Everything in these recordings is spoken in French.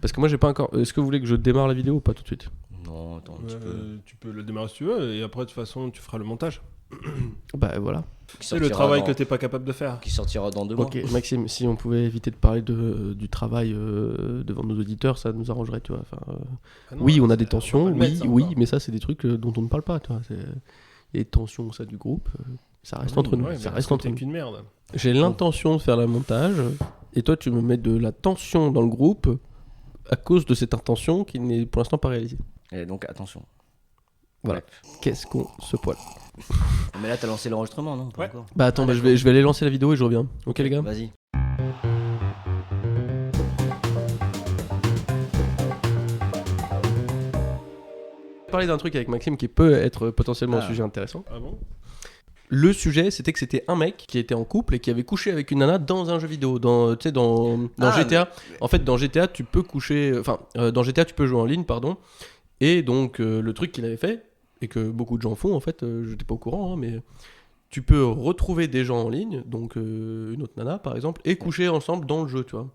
Parce que moi j'ai pas encore. Est-ce que vous voulez que je démarre la vidéo ou pas tout de suite? Non, attends un petit peu. Tu peux le démarrer si tu veux, et après, de toute façon, tu feras le montage. Bah voilà. C'est le travail que t'es pas capable de faire. Qui sortira dans 2 mois. Ok, Maxime, si on pouvait éviter de parler du travail devant nos auditeurs, ça nous arrangerait, tu vois. Enfin, Ah non, oui, on a des va tensions, pas le mettre, ça, oui, encore. mais ça, c'est des trucs dont on ne parle pas, tu vois. Les tensions, ça, du groupe, ça reste entre nous. Ouais, Ça mais reste parce que entre t'es nous. qu'une merde. J'ai l'intention de faire le montage, et toi, tu me mets de la tension dans le groupe à cause de cette intention qui n'est pour l'instant pas réalisée. Et donc, attention. Voilà. Qu'est-ce qu'on se poile? Mais là, t'as lancé l'enregistrement, non? Pas Ouais. encore. Bah attends, je vais aller lancer la vidéo et je reviens. Ok les gars? Vas-y. Parler d'un truc avec Maxime qui peut être potentiellement un Ah. sujet intéressant. Ah bon? Le sujet, c'était que c'était un mec qui était en couple et qui avait couché avec une nana dans un jeu vidéo, tu sais, dans GTA. En fait, dans GTA, tu peux coucher, dans GTA, tu peux jouer en ligne, pardon. Et donc, le truc qu'il avait fait, et que beaucoup de gens font, en fait, j'étais pas au courant, hein, mais tu peux retrouver des gens en ligne, donc une autre nana, par exemple, et coucher ensemble dans le jeu, tu vois.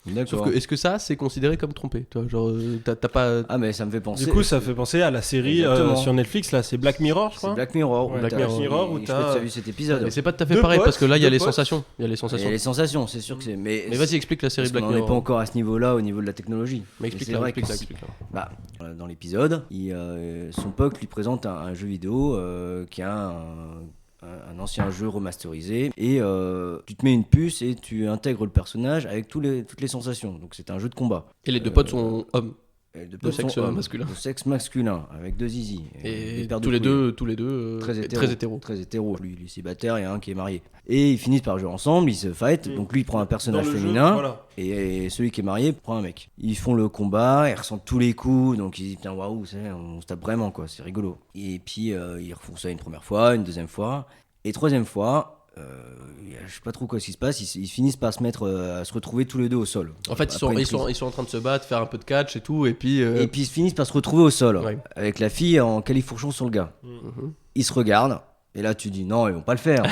Sauf D'accord. que, est-ce que ça, c'est considéré comme trompé, tu vois, genre, t'as pas... Ah, mais ça me fait penser. Du coup, ça fait penser à la série Exactement. sur Netflix, là, c'est Black Mirror, je C'est crois. Black Mirror. Ouais, où Black t'as- Mirror, où je sais pas t'as- si t'as vu cet épisode. Mais c'est pas tout à fait Deux pareil, potes, parce que là, il y a deux les potes. sensations. Il y a les Il y sensations. a les sensations, c'est sûr que c'est. Mais Mais vas-y, explique la série parce Black qu'on n'en est Mirror. pas encore à ce niveau-là, au niveau de la technologie. Mais explique c'est là, vrai que explique là. bah, dans l'épisode, son pote lui présente un jeu vidéo qui a un ancien jeu remasterisé et tu te mets une puce et tu intègres le personnage avec toutes les sensations. Donc c'est un jeu de combat. Et les deux potes sont hommes. Et de sexe masculin. De sexe masculin, avec 2 zizi. Et des paires de tous les couilles. deux Très très hétéro. hétéros. Très hétéro. Lui, il est célibataire, il y a un qui est marié. Et ils finissent par jouer ensemble, ils se fight. Donc lui, il prend un personnage Dans le jeu, féminin. voilà. Et celui qui est marié prend un mec. Ils font le combat, ils ressentent tous les coups, donc ils disent putain waouh, on se tape vraiment quoi, c'est rigolo. Et puis ils refont ça une première fois, une deuxième fois, et troisième fois, je sais pas trop quoi ce qui se passe, ils finissent par se mettre à se retrouver tous les deux au sol. En fait, Après une ils prise. sont en train de se battre, faire un peu de catch et tout, et puis... Et puis ils finissent par se retrouver au sol, Ouais. avec la fille en califourchon sur le gars. Mhm. Ils se regardent, et là tu dis non, ils vont pas le faire.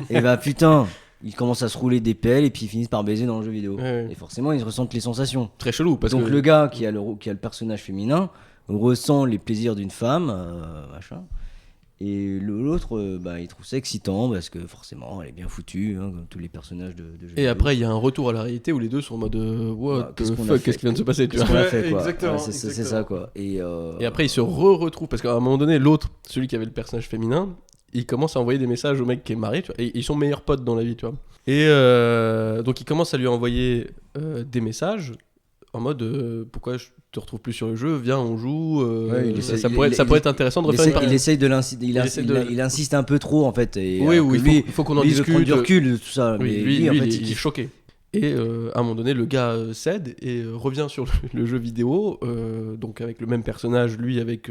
Et bah putain, ils commencent à se rouler des pelles, et puis ils finissent par baiser dans le jeu vidéo. Ouais. Et forcément, ils ressentent les sensations. Très chelou, parce Donc que... le gars qui a le personnage féminin ressent les plaisirs d'une femme, machin. Et l'autre, il trouve ça excitant parce que forcément, elle est bien foutue, hein, comme tous les personnages de jeux Et vidéo. après, il y a un retour à la réalité où les deux sont en mode what Ouais, qu'est-ce the qu'on a fuck, fait qu'est-ce qui vient de se passer, tu Qu'est-ce vois. qu'on a Ouais, fait, quoi. exactement, Ouais, c'est ça, quoi. Et Et après, ils se retrouvent, parce qu'à un moment donné, l'autre, celui qui avait le personnage féminin, il commence à envoyer des messages au mec qui est marié, tu vois, et ils sont meilleurs potes dans la vie, tu vois. Et donc, il commence à lui envoyer des messages en mode pourquoi je te retrouve plus sur le jeu, viens, on joue. Ouais, il ça essaie- pourrait être intéressant de refaire une il partie. essaye de l'inciter, Il insiste un peu trop en fait. Et, Oui, alors oui, que lui, il faut qu'on en lui, il veut discute. prendre du recul de tout ça. Oui, mais lui, en fait, il est choqué. Et à un moment donné, le gars cède et revient sur le jeu vidéo, donc avec le même personnage, lui avec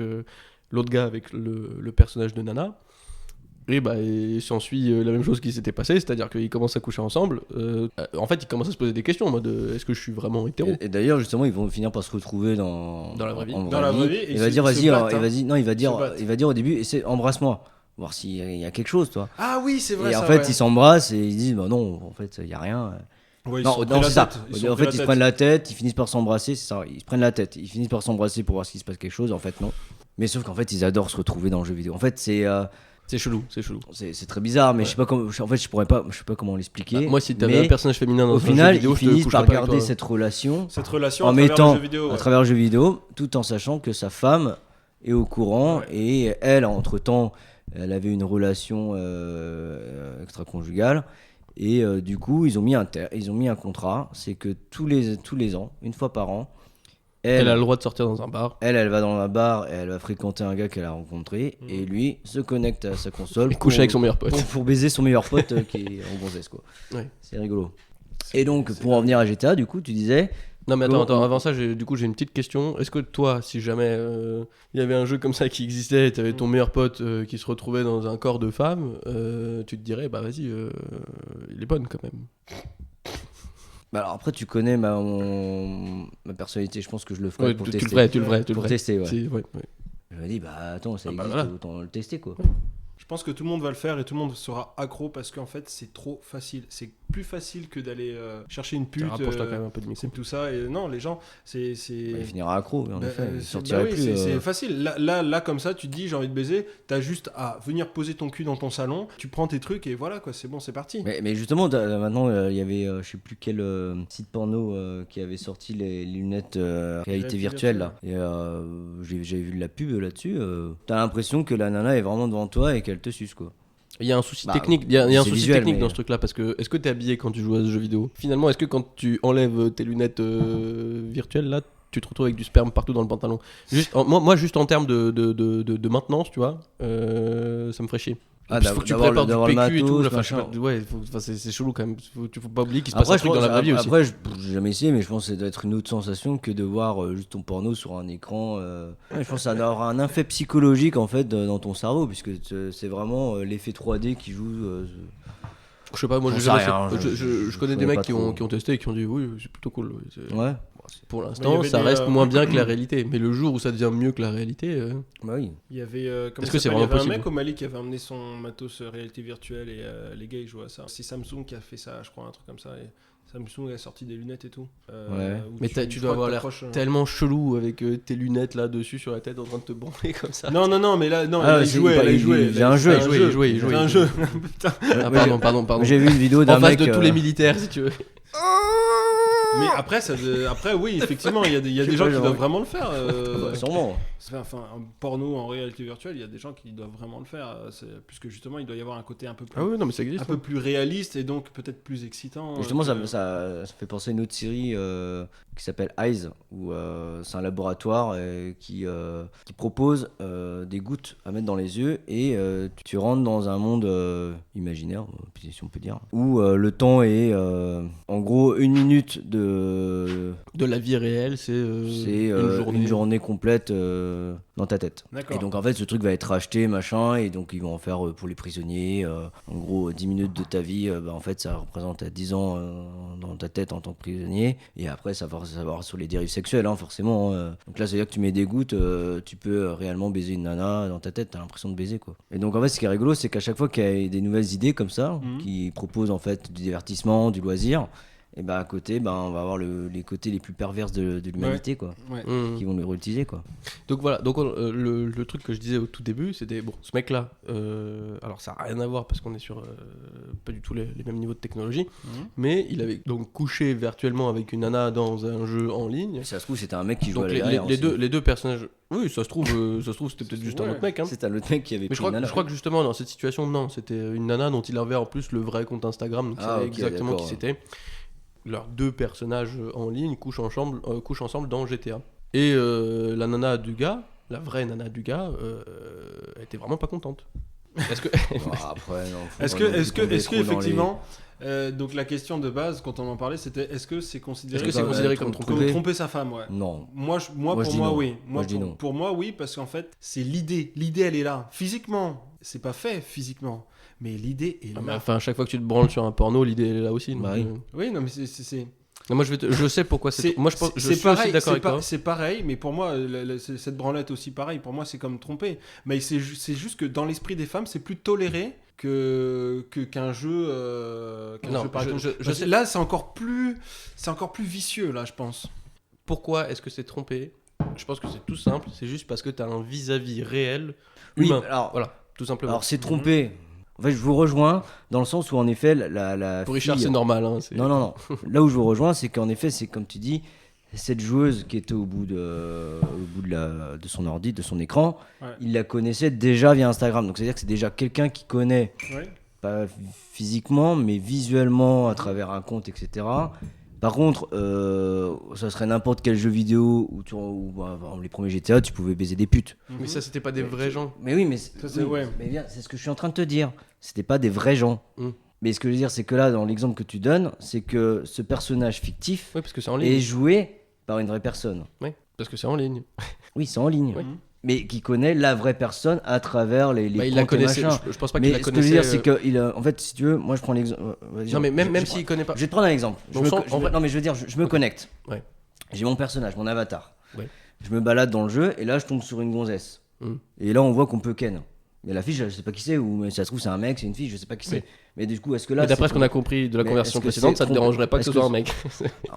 l'autre gars avec le personnage de Nana. Et bah, il s'ensuit la même chose qui s'était passé, c'est-à-dire qu'ils commencent à coucher ensemble. En fait, ils commencent à se poser des questions en mode est-ce que je suis vraiment hétéro? Et d'ailleurs, justement, ils vont finir par se retrouver dans Dans la vraie vie. en Dans la vraie vie, et Il va se- dire, se vas-y, battent, hein. non, il va dire, Se battent. il va dire au début, embrasse-moi, voir s'il y a quelque chose, toi. Ah oui, c'est vrai. Et en ça, fait, ouais. ils s'embrassent et ils disent, bah non, en fait, il y a rien. Ouais, ils Non, se sont non, pris c'est la ça. tête. En fait, ils se prennent la tête, ils finissent par s'embrasser, c'est ça. Ils se prennent la tête, ils finissent par s'embrasser pour voir s'il se passe quelque chose. En fait, non. Mais sauf qu'en fait, ils adorent se retrouver dans le jeu vidéo. En fait, C'est chelou, c'est chelou. c'est très bizarre, mais Ouais. je sais pas comment. En fait, je sais pas comment l'expliquer. Moi, si t'avais mais un personnage féminin dans au un jeu final, vidéo, ils je te finissent coucherais par pas avec garder toi. cette relation Cette relation en à travers mettant le jeu vidéo. à ouais. travers le jeu vidéo, tout en sachant que sa femme est au courant Ouais. et elle, entre-temps, elle avait une relation extra-conjugale et du coup, ils ont mis un contrat, c'est que tous les ans, une fois par an, Elle a le droit de sortir dans un bar. elle va dans un bar et elle va fréquenter un gars qu'elle a rencontré et lui se connecte à sa console Et couche avec son meilleur pote. pour baiser son meilleur pote qui est en gonzesse quoi. Ouais. C'est rigolo. Et donc pour en venir à GTA, du coup, tu disais Non mais Comment- attends, avant ça, j'ai une petite question. Est-ce que toi, si jamais il y avait un jeu comme ça qui existait, et t'avais ton meilleur pote qui se retrouvait dans un corps de femme, tu te dirais, bah vas-y, il est bonne quand même. bah alors après tu connais ma personnalité, je pense que je le ferais Ouais, pour tu tester. le ferais, tu le ferais. Pour tester, ouais. C'est- ouais. Je me dis bah attends, ça Ah bah existe, voilà. autant le tester quoi. Je pense que tout le monde va le faire et tout le monde sera accro parce qu'en fait c'est trop facile. C'est plus facile que d'aller chercher une pute. Rapproche-toi quand même un peu de micro. C'est tout ça. Et non, les gens, c'est. Il finira accro, en effet. Il oui, sortirait plus. c'est facile. Là, comme ça, tu te dis j'ai envie de baiser. T'as juste à venir poser ton cul dans ton salon. Tu prends tes trucs et voilà quoi. C'est bon, c'est parti. Mais justement, maintenant, il y avait, je sais plus quel site porno qui avait sorti les lunettes réalité virtuelle là. Et j'avais vu de la pub là-dessus. T'as l'impression que la nana est vraiment devant toi et qu'elle te suce quoi. Il y a un souci technique, il y a un c'est souci visuel, technique mais- dans ce truc-là parce que est-ce que t'es habillé quand tu joues à ce jeu vidéo? Finalement, est-ce que quand tu enlèves tes lunettes virtuelles là, tu te retrouves avec du sperme partout dans le pantalon? Moi, juste en termes de maintenance, tu vois, ça me ferait chier. Ah, Puis, faut que tu prépares d'avoir du le PQ et tout. matos, Enfin, je sais pas, machin. ouais, c'est chelou quand même. Faut pas oublier qu'il se passe un Après, truc dans la vraie vie aussi. après, j'ai jamais essayé, mais je pense que ça doit être une autre sensation que de voir juste ton porno sur un écran. Ouais, je pense que ça doit avoir un effet psychologique en fait dans ton cerveau, puisque c'est vraiment l'effet 3D qui joue. Je sais pas, moi J'en j'ai sais jamais rien, fait. Je connais je des connais mecs pas qui trop. ont testé et qui ont dit oui, c'est plutôt cool. Ouais, Pour Mais il y l'instant, avait ça des, reste moins bien que la réalité. Mais le jour où ça devient mieux que la réalité. bah oui. Il y avait, comment Est-ce que ça c'est s'appelle, vraiment il y avait possible un mec au Mali qui avait emmené son matos réalité virtuelle et les gars ils jouaient à ça. C'est Samsung qui a fait ça, je crois, un truc comme ça. Et Samsung a sorti des lunettes et tout. Ouais. où Mais tu dois avoir l'air tellement chelou avec tes lunettes là dessus sur la tête en train de te branler comme ça. Non, mais là, non, Ah, là, il c'est- jouait. il- Là, il il- jouait. il faisait un jeu. Il jouait. Il faisait un jeu. Putain. Ah, pardon. J'ai vu une vidéo d'un En face mec. de tous les militaires, si tu veux. Mais après, oui, effectivement, il y a des Je sais gens pas, qui genre- doivent vraiment le faire. Bah, sûrement. Enfin, un porno en réalité virtuelle, il y a des gens qui doivent vraiment le faire. Puisque justement, il doit y avoir un côté un peu plus, Ah oui, non, mais ça existe. un peu plus réaliste et donc peut-être plus excitant. Justement, que- ça fait penser à une autre série qui s'appelle Eyes, où c'est un laboratoire qui propose des gouttes à mettre dans les yeux et tu rentres dans un monde imaginaire, si on peut dire, où le temps est en gros 1 minute De la vie réelle, c'est une journée complète dans ta tête. D'accord. Et donc en fait ce truc va être racheté machin et donc ils vont en faire pour les prisonniers en gros 10 minutes de ta vie en fait ça représente 10 ans dans ta tête en tant que prisonnier et après ça va savoir sur les dérives sexuelles hein, forcément donc là c'est à dire que tu mets des gouttes tu peux réellement baiser une nana dans ta tête, t'as l'impression de baiser quoi. Et donc en fait ce qui est rigolo c'est qu'à chaque fois qu'il y a des nouvelles idées comme ça qui proposent en fait du divertissement, du loisir et bah à côté on va avoir les côtés les plus perverses de l'humanité quoi Ouais. qui vont le réutiliser quoi. Donc voilà, le truc que je disais au tout début, c'était bon, ce mec-là, alors ça n'a rien à voir parce qu'on est sur pas du tout les mêmes niveaux de technologie, mais il avait donc couché virtuellement avec une nana dans un jeu en ligne. Ça se trouve c'était un mec qui jouait Donc à la derrière aussi. les deux personnages, oui, ça se trouve c'était peut-être juste un Ouais. autre mec. Hein. C'est un autre mec qui avait Mais pris une nana. je crois que justement dans cette situation, non, c'était une nana dont il avait en plus le vrai compte Instagram, donc il savait ok, exactement qui d'accord. c'était. Leurs deux personnages en ligne couchent ensemble dans GTA. Et la nana du gars, la vraie nana du gars, elle était vraiment pas contente. Est-ce que Après, non, faut Est-ce pas non plus que tomber trop dans effectivement, donc la question de base quand on en parlait, c'était est-ce que c'est considéré, Est-ce que c'est considéré comme comme tromper sa femme, ouais. Non. Moi, Moi, je pour dis moi, non. oui. Moi, je dis non. Pour moi, oui, parce qu'en fait, c'est l'idée. L'idée, elle est là. Physiquement, c'est pas fait physiquement, mais l'idée est là. Enfin, à chaque fois que tu te branles sur un porno, l'idée elle est là aussi. donc, Bah oui. Oui, non, mais c'est. Non, moi je sais pourquoi c'est. Moi je pense, je suis aussi d'accord avec toi. C'est pareil, mais pour moi, cette branlette aussi pareil. Pour moi, c'est comme tromper. Mais c'est juste que dans l'esprit des femmes, c'est plus toléré qu'un jeu. Non, par exemple. je sais. Là, c'est encore plus vicieux là, je pense. Pourquoi est-ce que c'est trompé? Je pense que c'est tout simple. C'est juste parce que t'as un vis-à-vis réel Oui, humain. alors, Voilà, tout simplement. alors c'est trompé. En fait, je vous rejoins dans le sens où en effet la Pour Richard, fille- c'est normal. Hein, Non. Là où je vous rejoins, c'est qu'en effet, c'est comme tu dis, cette joueuse qui était au bout de son ordi, de son écran, Ouais. il la connaissait déjà via Instagram. Donc c'est-à-dire que c'est déjà quelqu'un qui connaît, Ouais. pas physiquement, mais visuellement à travers un compte, etc. Par contre, ça serait n'importe quel jeu vidéo où par exemple, les premiers GTA, tu pouvais baiser des putes. Mais ça, c'était pas des vrais gens. Mais oui, mais c'est- ouais. mais bien, c'est ce que je suis en train de te dire. C'était pas des vrais gens. Mm. Mais ce que je veux dire, c'est que là, dans l'exemple que tu donnes, c'est que ce personnage fictif Oui, parce que c'est en est ligne. joué par une vraie personne. Oui, parce que c'est en ligne. Oui, c'est en ligne. Oui. Mais qui connaît la vraie personne à travers les Bah, il la comptes et connaissait. machin. Je pense pas Mais qu'il la ce que je veux connaissait. dire, c'est que en fait, si tu veux, moi je prends l'exemple. vas-y, Non, mais même je s'il connaît pas. je vais te prendre un exemple. Donc, en vrai- Non, mais je veux dire, je me connecte. Ouais. J'ai mon personnage, mon avatar. Ouais. Je me balade dans le jeu et là, je tombe sur une gonzesse. Mm. Et là, on voit qu'on peut ken. Mais la fille, je sais pas qui c'est, ou mais ça se trouve, c'est un mec, c'est une fille, je sais pas qui c'est. Mais du coup, est-ce que là. Mais d'après c'est ce qu'on a compris de la Mais conversation est-ce que précédente, c'est ça te trompé dérangerait pas que ce Est-ce soit que un mec.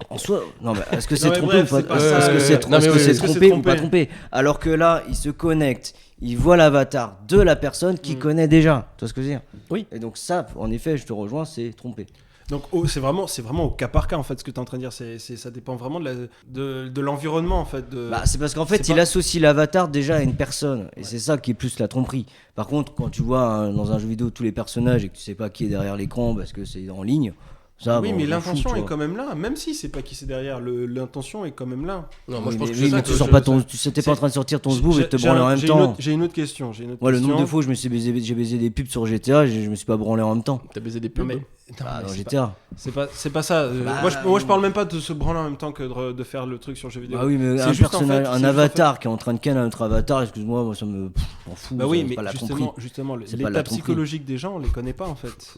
En soi, non, mais est-ce que c'est Non, mais trompé bref, ou c'est pas pas ça. Est-ce que c'est Non, mais oui, est-ce que c'est est-ce que c'est trompé ou trompé pas trompé Alors que là, il se connecte, il voit l'avatar de la personne qu'il connaît déjà. Tu vois ce que je veux dire Oui. Et donc, ça, en effet, je te rejoins, c'est trompé. Donc c'est vraiment au cas par cas en fait ce que tu es en train de dire. Ça dépend vraiment de l'environnement en fait. Bah, c'est parce qu'en fait, c'est il pas- associe l'avatar déjà à une personne. Et c'est ça qui est plus la tromperie. Par contre, quand tu vois dans un jeu vidéo tous les personnages et que tu sais pas qui est derrière l'écran parce que c'est en ligne, ça, Oui, bon, mais on s'en fout, l'intention tu est vois. quand même là, même si c'est pas qui c'est derrière. L'intention est quand même là. Non, moi je Oui, pense mais, que oui, c'est mais ça. tu que sors je- pas ton. Tu sais, t'es c'est- pas en train de sortir ton zboob et de te branler en même J'ai temps. j'ai une autre question. Moi, le nombre de fois où je me suis j'ai baisé des pubs sur GTA, je me suis pas branlé en même temps. T'as baisé des Non, pubs. mais, Bah, dans c'est GTA. c'est pas ça. Bah, Moi, je parle même pas de se branler en même temps que de faire le truc sur le jeu vidéo. Ah oui, mais C'est un juste, en personnage, fait, c'est un juste, en avatar qui est en train de ken un autre avatar, excuse-moi, moi ça me. M'en fous. Bah ça, oui, c'est mais pas la tromperie. justement, C'est pas la l'état tromperie. psychologique des gens, on les connaît pas en fait.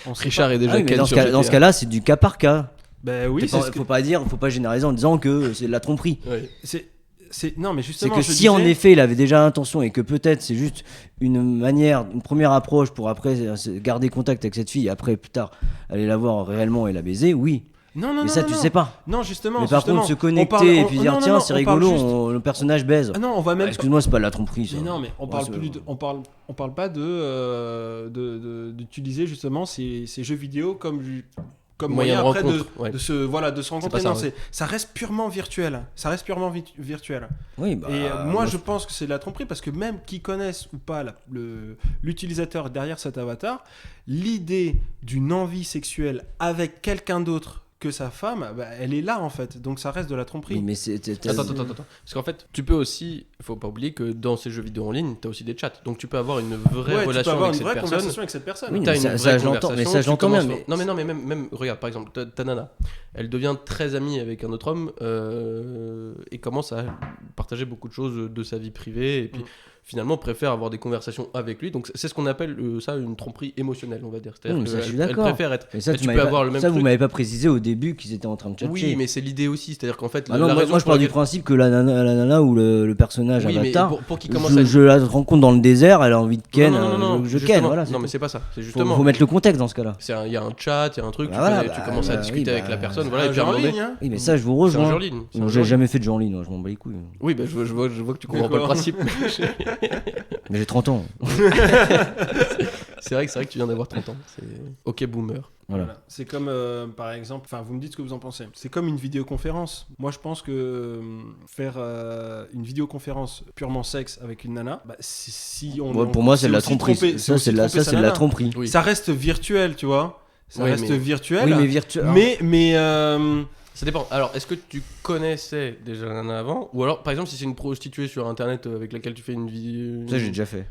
On sait Richard pas. est déjà Ah oui, mais ken dans sur dans ce GTA. cas-là, c'est du cas par cas. Bah oui, Faut pas généraliser en disant que c'est de la tromperie. Ouais. non, mais C'est justement. que je si en disais- effet il avait déjà l'intention et que peut-être c'est juste une première approche pour après garder contact avec cette fille et après plus tard aller la voir réellement et la baiser, oui. Non, non, Mais non, ça non, tu non. sais pas. Non, justement. Mais par justement, contre se on connecter parle- et on- puis non, dire non, tiens non, c'est on parle rigolo, juste- le personnage baise. Ah non, on va même. Excuse-moi, c'est pas de la tromperie ça. Mais non, mais on parle Ouais, plus on parle pas d'utiliser justement ces jeux vidéo comme Moyen moyen de après rencontre, ouais. de se rencontrer. pas ça, Non, ouais. ça reste purement virtuel. Ça reste purement virtuel. Oui, bah, Et moi, je pense que c'est de la tromperie parce que même qu'ils connaissent ou pas l'utilisateur derrière cet avatar, l'idée d'une envie sexuelle avec quelqu'un d'autre que sa femme, bah, elle est là en fait. Donc ça reste de la tromperie. oui, mais Attends. Parce qu'en fait, tu peux aussi, faut pas oublier que dans ces jeux vidéo en ligne, t'as aussi des chats. Donc tu peux avoir une vraie Ouais, tu peux relation avoir avec une cette vraie personne. conversation avec cette personne. Oui, T'as mais une ça, vraie je l'entends, mais conversation, ça, je tu l'entends bien, commences- mais- Non, mais non, mais même, regarde, par exemple, ta nana, elle devient très amie avec un autre homme et commence à partager beaucoup de choses de sa vie privée et puis finalement préfère avoir des conversations avec lui. Donc c'est ce qu'on appelle ça une tromperie émotionnelle, on va dire. C'est-à-dire Oui, mais ça, je suis qu'elle d'accord. préfère être. Mais ça, Mais tu tu m'avais peux pas- avoir le même ça, vous truc. m'avez pas précisé au début qu'ils étaient en train de chatcher. Oui, mais c'est l'idée aussi, c'est-à-dire qu'en fait, Ah non, la moi raison je pars pour du laquelle- principe que la nana ou le personnage Oui, mais avatar, pour qu'il commence à. je la rencontre dans le désert, elle a envie de ken, je ken, justement. voilà. Non, mais c'est pas ça. C'est faut, justement. faut mettre le contexte dans ce cas-là. Il y a un chat, il y a un truc, Bah voilà, tu commences à bah discuter oui, avec la bah, personne, C'est voilà, et un puis à jeu un en moment donné. ligne, hein. Oui, mais ça je vous C'est un jeu en rejoins. ligne. c'est un Donc, jeu j'ai en jamais fait de jeu en ligne, moi, je m'en bats les couilles. Oui, bah, je vois que tu comprends pas le D'accord. principe. Mais j'ai 30 ans. C'est vrai que tu viens d'avoir 30 ans. C'est ok boomer. Voilà. Voilà. C'est comme, par exemple, enfin, vous me dites ce que vous en pensez. C'est comme une vidéoconférence. Moi, je pense que faire une vidéoconférence purement sexe avec une nana, bah, si on. Ouais, pour moi, c'est de la aussi tromperie. tromper- Ça, aussi c'est de la tromper sa tromperie. nana. Oui. Ça reste virtuel, tu vois. Ça Oui, reste mais- virtuel. Oui, mais virtuel. Mais Ça dépend. Alors, est-ce que tu connaissais déjà la nana avant? Ou alors, par exemple, si c'est une prostituée sur internet avec laquelle tu fais une vidéo. Ça, j'ai déjà fait.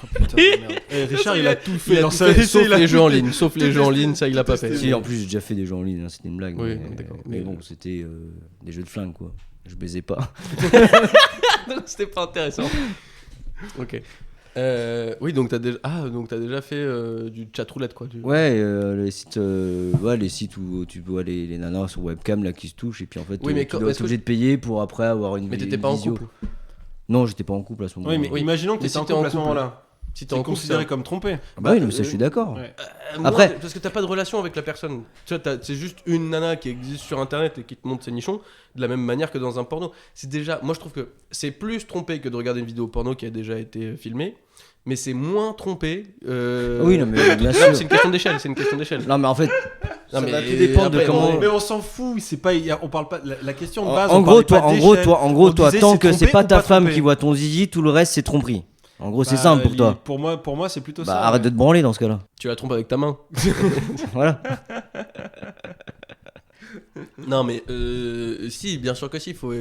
Oh, putain de merde. Eh, Richard, il a tout fait Il a dans tout sa fait, vie, sauf il a les tout jeux en fait. ligne. Sauf les jeux en ligne, ça, il a pas fait. Si, en plus, j'ai déjà fait des jeux en ligne, hein, c'était une blague. Oui, mais, d'accord. mais Mais- bon, c'était des jeux de flingue, quoi. Je baisais pas. Donc, c'était pas intéressant. Ok. Oui, donc t'as déjà fait du chat roulette, quoi. Ouais, les sites où tu vois les nanas sur webcam là qui se touchent et puis en fait Oui, mais tu quand- dois est-ce être obligé de payer pour après avoir une Mais t'étais une pas en visio. couple. Non, j'étais pas en couple à ce moment-là. Oui, mais Oui. imaginons que Mais tu si en t'es en couple à ce couple, moment-là. Si t'es C'est en couple, considéré ça- comme trompé. Bah oui, mais ça je suis d'accord. Ouais. Moi, Après- parce que t'as pas de relation avec la personne. Tu vois, c'est juste une nana qui existe sur internet et qui te montre ses nichons de la même manière que dans un porno. C'est déjà, moi je trouve que c'est plus trompé que de regarder une vidéo porno qui a déjà été filmée, mais c'est moins trompé. Oui, non, mais bien Non, sûr. c'est une question d'échelle. C'est une question d'échelle. Non, mais en fait, Non, ça mais va tout dépendre de après, comment. Mais on s'en fout, c'est pas, on parle pas. La question de En, base. en on gros, parlait pas d'échelle. en gros, On toi, disait, tant que c'est trompé pas ou ta femme trompé. qui voit ton zizi, tout le reste c'est tromperie. En gros, c'est Bah, simple pour toi. Pour moi, c'est plutôt Bah, ça. arrête de te branler dans ce cas-là. Tu la trompes avec ta main. Voilà. Non, mais si, bien sûr que si, faut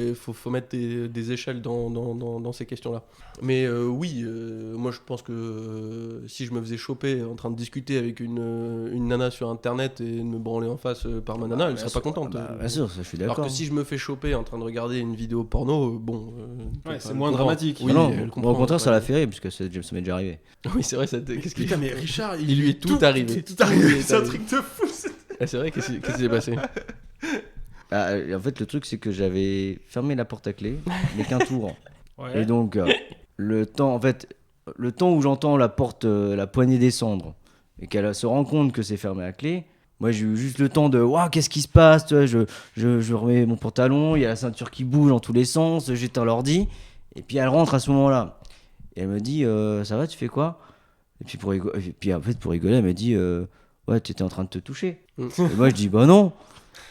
mettre des échelles dans ces questions-là. Mais oui, moi je pense que si je me faisais choper en train de discuter avec une nana sur internet et de me branler en face par ma nana, elle serait pas contente. Bah, bien sûr, ça, je suis Alors d'accord. que si je me fais choper en train de regarder une vidéo porno, bon. Ouais, elle c'est moins comprend. dramatique. Oui, non, elle moi, comprend, au contraire, ça ouais. l'a fait rire, puisque ça m'est déjà arrivé. Oui, c'est vrai, qu'est-ce qu'il Putain, mais Richard, Il lui est tout arrivé. Tout arrivé. Tout C'est un arrivé. truc de fou. C'est vrai, qu'est-ce qui s'est passé? Ah, en fait, le truc, c'est que j'avais fermé la porte à clé, mais qu'un tour. Ouais. Et donc, le temps, en fait, le temps où j'entends la porte, la poignée descendre, et qu'elle se rend compte que c'est fermé à clé, moi j'ai eu juste le temps de waouh, qu'est-ce qui se passe, tu vois, je remets mon pantalon, il y a la ceinture qui bouge dans tous les sens, j'éteins l'ordi, et puis elle rentre à ce moment-là. Et elle me dit ça va, tu fais quoi? Et puis en fait pour rigoler, elle me dit ouais, tu étais en train de te toucher. Et moi je dis bah non.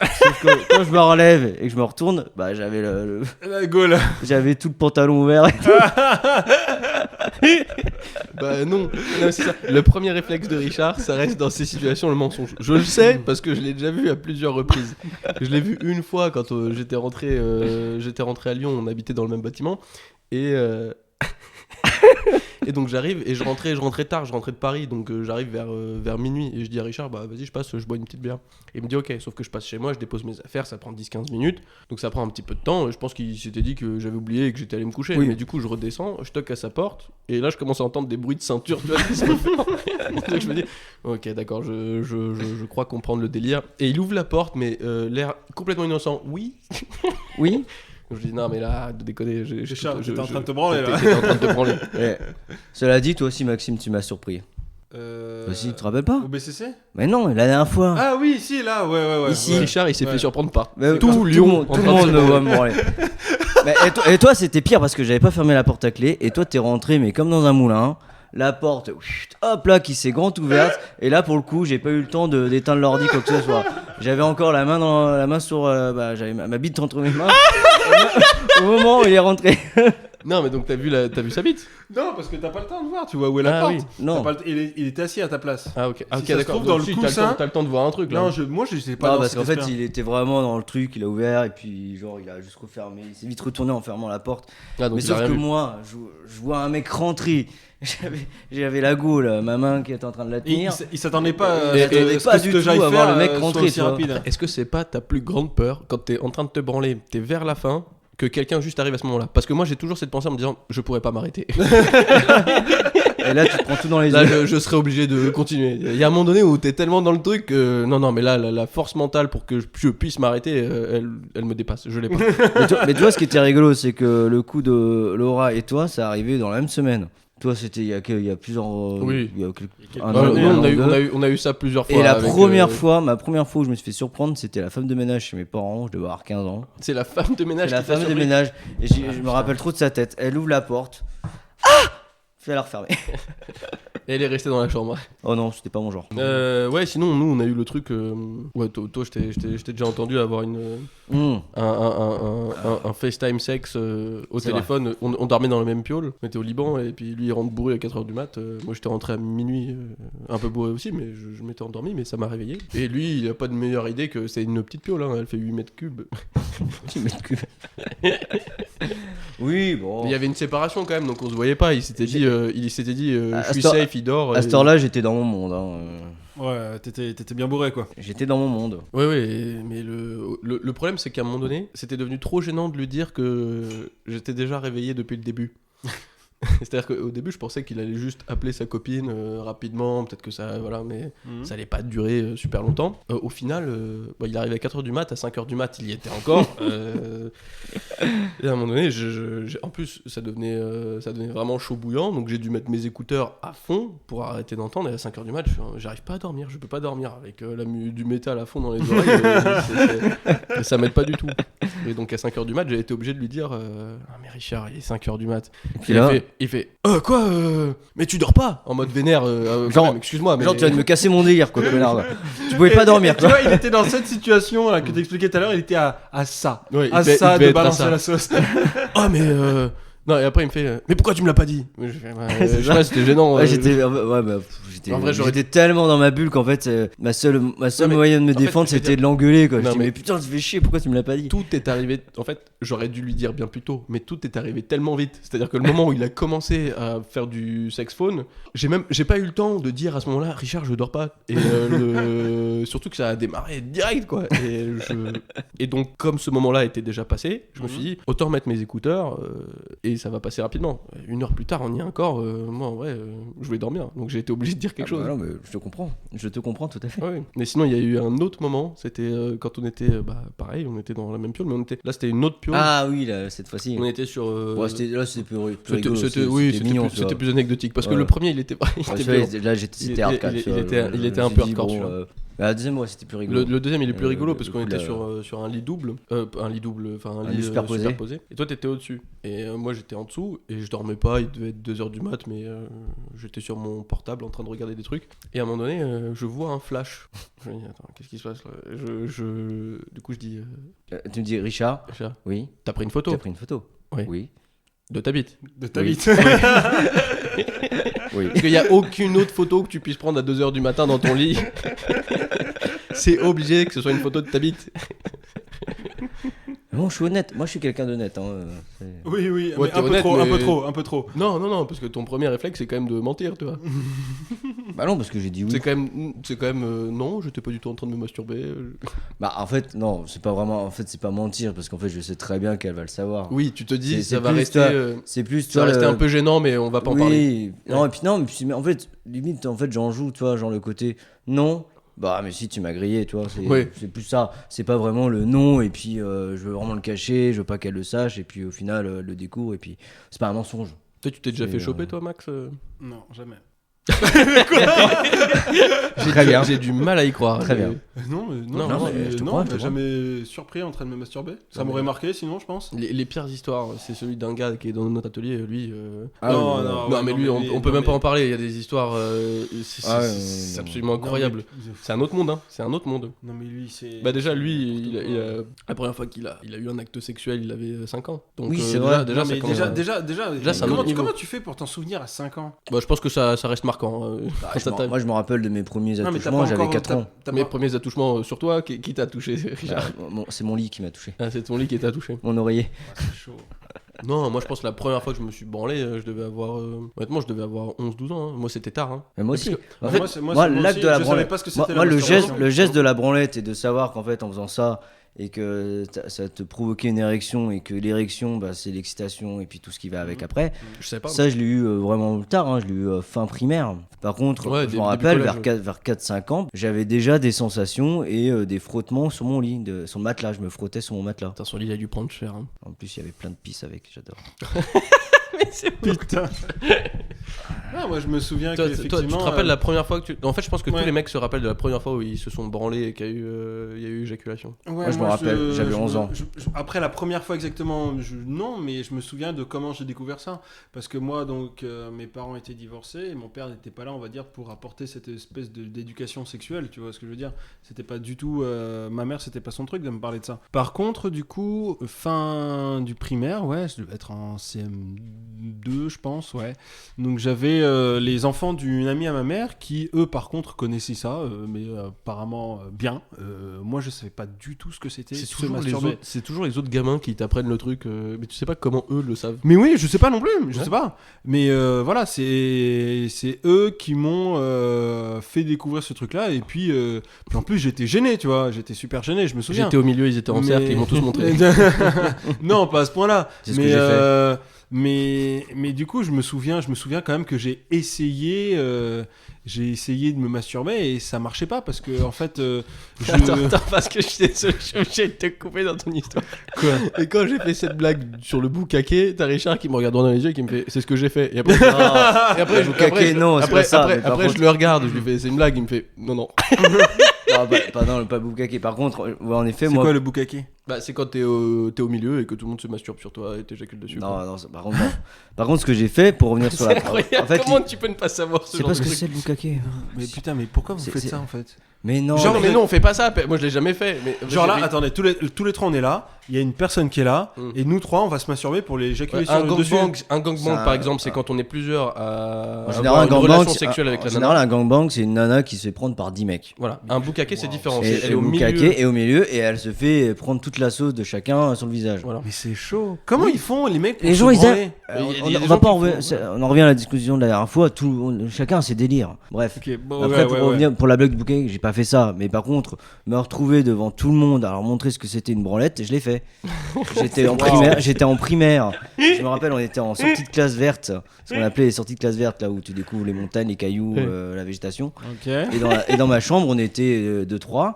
Sauf que quand je me relève et que je me retourne, bah j'avais La gaule. j'avais tout le pantalon ouvert. Bah non, c'est ça. Le premier réflexe de Richard, ça reste dans ces situations le mensonge. Je le sais parce que je l'ai déjà vu à plusieurs reprises. Je l'ai vu une fois quand j'étais rentré à Lyon, on habitait dans le même bâtiment et donc j'arrive et je rentrais tard, je rentrais de Paris, donc j'arrive vers minuit et je dis à Richard bah vas-y je passe, je bois une petite bière. Et il me dit ok, sauf que je passe chez moi, je dépose mes affaires, ça prend 10-15 minutes, donc ça prend un petit peu de temps. Je pense qu'il s'était dit que j'avais oublié et que j'étais allé me coucher, Oui. mais du coup je redescends, je toque à sa porte et là je commence à entendre des bruits de ceinture, tu vois, qui se refont. Donc je me dis ok d'accord, je crois comprendre le délire, et il ouvre la porte mais l'air complètement innocent, oui. Oui. Je lui dis non mais là de déconner, Richard, j'étais en train de te branler là. T'étais en train de te branler. Ouais. Cela dit, toi aussi Maxime, tu m'as surpris. Toi aussi, tu te rappelles pas? Au BCC? Mais non, la dernière fois. Ah oui, si, là, ouais. Ici. Ouais. Richard il s'est Ouais. fait surprendre par Mais tout Lyon tout le monde me voit me branler. Et toi, c'était pire parce que j'avais pas fermé la porte à clé. Et toi, t'es rentré, mais comme dans un moulin. La porte, hop là, qui s'est grande ouverte. Et là, pour le coup, j'ai pas eu le temps d'éteindre l'ordi, quoi que ce soit. J'avais encore la main sur. J'avais ma bite entre mes mains. Au moment où il est rentré. Non mais donc t'as vu sa bite? Non, parce que t'as pas le temps de voir, tu vois où est la Ah porte. oui. Non. T'as pas il était assis à ta place. Ah ok, Si ça se d'accord. trouve dans Donc, le si, coussin- t'as le temps de voir un truc là. Non, moi je sais pas. Non, dans parce cet qu'en fait, esprit. il était vraiment dans le truc, il a ouvert, et puis, genre, il a juste refermé. Il s'est vite retourné en fermant la porte. Ah, donc Mais il a sauf rien que vu. moi, je vois un mec rentrer. J'avais la gaule, ma main qui était en train de la tenir. Il s'attendait pas Il à s'attendait pas du tout à voir le mec rentrer, aussi tu vois. rapide. Est-ce que c'est pas ta plus grande peur quand t'es en train de te branler, t'es vers la fin, que quelqu'un juste arrive à ce moment-là? Parce que moi j'ai toujours cette pensée en me disant je pourrais pas m'arrêter. Et là, tu te prends tout dans les Là yeux. je serais obligé de continuer. Il y a un moment donné où t'es tellement dans le truc que non mais là la force mentale pour que je puisse m'arrêter, elle me dépasse, je l'ai pas. Mais toi, ce qui était rigolo, c'est que le coup de Laura et toi, ça arrivait dans la même semaine. Toi, c'était il y a plusieurs. Oui. Il y a un Nous, an, on a deux. eu ça plusieurs fois. Et la avec, première fois, ma première fois où je me suis fait surprendre, c'était la femme de ménage chez mes parents. Je devais avoir 15 ans. c'est la femme de ménage. C'est la qui t'a femme de surpris. ménage. Et je me rappelle trop de sa tête. Elle ouvre la porte. Je vais la refermer. Et elle est restée dans la chambre. Oh non, c'était pas mon genre. Ouais, sinon nous on a eu le truc. Ouais, toi je t'ai déjà entendu avoir un FaceTime sexe au C'est téléphone. On dormait dans le même piole, on était au Liban, et puis lui il rentre bourré à 4h du mat. Moi j'étais rentré à minuit, un peu bourré aussi, mais je m'étais endormi, mais ça m'a réveillé. Et lui il a pas de meilleure idée que c'est une petite piole, hein, elle fait 8 mètres cubes. Oui, bon. Mais il y avait une séparation quand même, donc on se voyait pas. Il s'était dit, À je suis cette heure- safe, il dort. À cette heure-là, j'étais dans mon monde. Hein. Ouais, t'étais bien bourré quoi. J'étais dans mon monde. Ouais, mais le problème c'est qu'à un moment donné, c'était devenu trop gênant de lui dire que j'étais déjà réveillé depuis le début. C'est-à-dire qu'au début, je pensais qu'il allait juste appeler sa copine rapidement, peut-être que ça, voilà, mais ça allait pas durer super longtemps. Au final, il arrivait à 4h du mat, à 5h du mat, il y était encore. Et à un moment donné, en plus, ça devenait vraiment chaud bouillant, donc j'ai dû mettre mes écouteurs à fond pour arrêter d'entendre. Et à 5h du mat, j'arrive pas à dormir, je peux pas dormir avec du métal à fond dans les oreilles. Ça m'aide pas du tout. Et donc à 5h du mat, j'ai été obligé de lui dire ah mais Richard, il est 5h du mat. Et puis Et là, il fait quoi mais tu dors pas, en mode vénère, Genre- excuse-moi mais genre, tu viens de me casser mon délire, quoi, connard. Tu pouvais pas dormir, Tu quoi. vois, il était dans cette situation là que t'expliquais tout à l'heure, il était à ça. Ouais, À il devait ça de être à balancer ça. la sauce. ah mais non, et après il me fait mais pourquoi tu me l'as pas dit? Je fais, C'est je sais ça. pas, c'était gênant. Ouais, j'étais En vrai, j'aurais- j'étais tellement dans ma bulle qu'en fait, ma seule Non, mais moyen de me en fait, défendre, je veux c'était dire- de l'engueuler, quoi. Je Non, dis, mais- mais putain, tu fais chier, pourquoi tu me l'as pas dit? Tout est arrivé, en fait, j'aurais dû lui dire bien plus tôt, mais tout est arrivé tellement vite. C'est-à-dire que le moment où il a commencé à faire du sex phone, j'ai pas eu le temps de dire à ce moment-là, Richard, je dors pas. Et surtout que ça a démarré direct, quoi. Et donc, comme ce moment-là était déjà passé, je me suis dit, autant mettre mes écouteurs et et ça va passer rapidement. 1 heure plus tard, on y est encore. Moi, en vrai, je voulais dormir. Donc j'ai été obligé de dire quelque chose. Non, mais je te comprends tout à fait. Ouais. Mais sinon, il y a eu un autre moment. C'était quand on était, pareil, on était dans la même piole, mais là, c'était une autre piole. Ah oui, là, cette fois-ci. On était sur. Ouais, c'était plus rigolo. C'était mignon, c'était plus anecdotique parce que Ouais. le premier, il était Là, c'était hardcore. il était un peu hardcore, tu vois. La deuxième, ouais, c'était plus rigolo. Le deuxième, il est plus rigolo parce le qu'on coup, était là- sur un lit double, enfin un lit superposé. Et toi, t'étais au-dessus. Et moi, j'étais en dessous et je dormais pas. Il devait être 2h du mat, mais j'étais sur mon portable en train de regarder des trucs. Et à un moment donné, je vois un flash. Je me dis, attends, qu'est-ce qui se passe là Du coup, je dis, Tu me dis, Richard, Richard, oui, t'as pris une photo t'as pris une photo. Oui. Oui. de ta bite. De ta Oui. bite. Oui. Parce qu'il n'y a aucune autre photo que tu puisses prendre à 2h du matin dans ton lit. C'est obligé que ce soit une photo de ta bite. Bon, je suis honnête. Moi, je suis quelqu'un d'honnête. Oui, oui, Ouais, mais t'es un peu honnête, trop, un mais- peu trop, un peu trop. Non, parce que ton premier réflexe, c'est quand même de mentir, tu vois. Bah non, parce que j'ai dit oui. C'est quand même non, j'étais pas du tout en train de me masturber. Bah en fait, non, c'est pas vraiment. En fait, c'est pas mentir parce qu'en fait, je sais très bien qu'elle va le savoir. Oui, tu te dis, C'est ça va plus rester, ça. C'est plus, ça va rester un peu gênant, mais on va pas en parler. Oui. Non, et puis non, mais en fait, limite, en fait, j'en joue, tu vois, genre le côté non. Bah mais si tu m'as grillé, tu vois, Oui. c'est plus ça. C'est pas vraiment le non et puis je veux vraiment le cacher, je veux pas qu'elle le sache et puis au final elle le découvre et puis c'est pas un mensonge. Toi, tu t'es déjà C'est, fait choper, toi, Max Non, jamais. Très bien. J'ai du mal à y croire. Très bien. Non, Non, jamais, mais je te non, crois, on je te m'a jamais surpris en train de me masturber. Ça Non, m'aurait mais- marqué sinon, je pense. Les pires histoires, c'est celui d'un gars qui est dans notre atelier, lui. Ah, non, oui, non, non, ouais, mais lui, on peut non, même pas mais- en parler. Il y a des histoires. C'est Ah, ouais, c'est non, absolument Non, mais- incroyable. C'est un autre monde, hein. C'est un autre monde. Non, mais lui, c'est. Bah déjà lui, c'est la première fois qu'il a eu un acte sexuel, il avait 5 ans. Donc Oui, c'est déjà, vrai. déjà, Non, ça mais commence à- déjà, c'est un comment, autre niveau. comment tu fais pour t'en souvenir à 5 ans? Bah, je pense que ça reste marquant. Bah, quand ça t'arrive. moi je me rappelle de mes premiers Non, mais t'as pas attouchements, j'avais encore- 4 ans. t'as Mes pas- premiers attouchements sur toi, qui t'a touché, Richard? C'est mon lit qui m'a touché. Ah, c'est ton lit qui t'a touché. Mon oreiller. Ah, c'est chaud. Non, moi je pense que la première fois que je me suis branlé, je devais avoir. Honnêtement, je devais avoir 11-12 ans. Hein. Moi c'était tard. Hein. Mais moi Parce aussi. que- En fait, moi, l'acte aussi, de la je savais branlette. pas ce que Moi, c'était la le masturbation. geste de la branlette et de savoir qu'en fait en faisant ça et que ça te provoquait une érection et que l'érection bah, c'est l'excitation et puis tout ce qui va avec après. Je savais pas. Ça je l'ai eu vraiment tard, hein, je l'ai eu fin primaire. Par contre, Ouais, je début me rappelle collège, vers 4-5 ans, j'avais déjà des sensations et des frottements sur mon lit, sur le matelas, je me frottais sur mon matelas. Putain, son lit il a dû prendre cher. Hein. En plus il y avait plein de pisse avec, j'adore. Putain. Ah, moi, je me souviens Toi, qu'effectivement. tu te rappelles la première fois que tu. En fait, je pense que tous Ouais. les mecs se rappellent de la première fois où ils se sont branlés et qu'il y a eu éjaculation. Ouais, Moi, je me rappelle, j'avais 11 ans. Après la première fois exactement, non, mais je me souviens de comment j'ai découvert ça. Parce que moi, donc, mes parents étaient divorcés et mon père n'était pas là, on va dire, pour apporter cette espèce d'éducation sexuelle, tu vois ce que je veux dire. C'était pas du tout. Ma mère, c'était pas son truc de me parler de ça. Par contre, du coup, fin du primaire, ouais, je devais être en CM2, je pense, ouais. Donc j'avais les enfants d'une amie à ma mère qui, eux, par contre, connaissaient ça, mais apparemment bien. Moi, je savais pas du tout ce que c'était. C'est se toujours, masturber. c'est toujours les autres gamins qui t'apprennent le truc, mais tu sais pas comment eux le savent. Mais oui, je sais pas non plus, je Ouais. sais pas. Mais voilà, c'est eux qui m'ont fait découvrir ce truc-là. Et puis en plus, j'étais gêné, tu vois. J'étais super gêné, je me souviens. J'étais au milieu, ils étaient en cercle, ils m'ont tous montré. Non, pas à ce point-là. C'est ce mais, que j'ai fait. Mais du coup, je me souviens quand même que j'ai essayé de me masturber et ça marchait pas parce que en fait, Attends, parce que je suis obligé de te couper dans ton histoire. Quoi Et quand j'ai fait cette blague sur le boucaquet, t'as Richard qui me regarde droit dans les yeux et qui me fait c'est ce que j'ai fait. Et après, Non, et après, le boucaquet, non, c'est pas ça, après, mais par après, contre- je le regarde, je lui fais c'est une blague, il me fait non. non, pas boucaquet. Par contre, ouais, en effet, c'est moi. quoi le boucaquet? Bah, c'est quand t'es au milieu et que tout le monde se masturbe sur toi et t'éjacules dessus. quoi. Non, par contre, non. Par contre, ce que j'ai fait pour revenir sur C'est la. incroyable. En fait, Comment tu peux ne pas savoir ce c'est genre parce de que truc c'est le boucaquet. Mais putain, mais pourquoi vous C'est- faites c'est- ça en fait? Mais non. Genre, mais- mais non, on fait pas ça. Moi, je l'ai jamais fait. Mais Genre là, j'ai- attendez, tous les trois on est là, il y a une personne qui est là, Mm. et nous trois on va se masturber pour les éjaculer Ouais, sur un le dessus. gangbang, Ça- par exemple, c'est quand on est plusieurs à En avoir général, un une gangbang, relation sexuelle avec en la général, nana. un gangbang, c'est une nana qui se fait prendre par 10 mecs. Voilà, un boucaquet c'est Wow. différent. Et Elle est le au milieu. boucaquet est au milieu et elle se fait prendre toute toute la sauce de chacun sur le visage. Voilà. Mais c'est chaud. Comment ils font, les mecs, pour Les se gens, ils branler on va pas on en revient à la discussion de la dernière fois. Chacun a ses délires. Bref. Ok, bon, Après, pour revenir pour la blague du bouquet, j'ai pas fait ça. Mais par contre, me retrouver devant tout le monde à leur montrer ce que c'était une branlette, je l'ai fait. J'étais en primaire. Je me rappelle, on était en sortie de classe verte, ce qu'on appelait les sorties de classe verte, là où tu découvres les montagnes, les cailloux, la végétation. Ok. Et dans ma chambre, on était 2-3.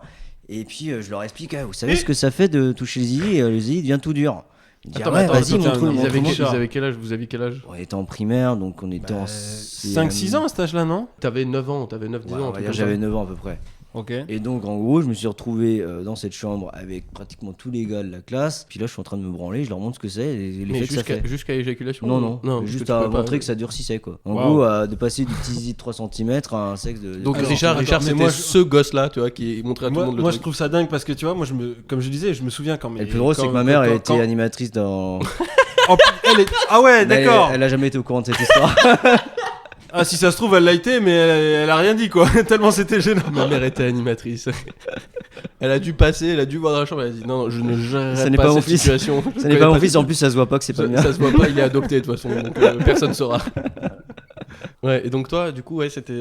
Et puis je leur explique, vous savez ce que ça fait de toucher le zizi, et le zizi devient tout dur. Il dit, Attends, vas-y, attends, montre-moi. Ils avaient quel âge? Vous aviez quel âge? On était en primaire, donc on était en 5-6 ans à cet âge-là, non? T'avais 9 ans, t'avais 9-10 ans. on va dire, j'avais 9 ans à peu près. Ok. Et donc en gros, je me suis retrouvé dans cette chambre avec pratiquement tous les gars de la classe. Puis là, je suis en train de me branler, je leur montre ce que c'est et Mais l'effet que ça fait. jusqu'à éjaculation? Non, juste à montrer que ça durcissait quoi. En Wow. gros, de passer du petit zizi de 3 cm à un sexe de. Donc Alors, Richard, mais c'était moi, ce gosse-là, tu vois, qui montrait à tout le monde le Moi, je truc. trouve ça dingue parce que tu vois, comme je disais, je me souviens quand. Et le plus drôle, c'est que ma mère, elle était animatrice dans. Ah ouais, Mais d'accord. Elle a jamais été au courant de cette histoire. Ah, si ça se trouve, elle l'a été, mais elle a rien dit, quoi. Tellement c'était gênant. Ma mère était animatrice. Elle a dû passer, elle a dû voir dans la chambre, elle a dit non, je ne Ça gérerai n'est pas pas mon cette fils. situation. Ça n'est pas mon fils, en plus, ça se voit pas que c'est pas le mien. Ça se voit pas, il est adopté de toute façon, donc personne saura. Ouais, et donc toi, du coup, ouais, c'était.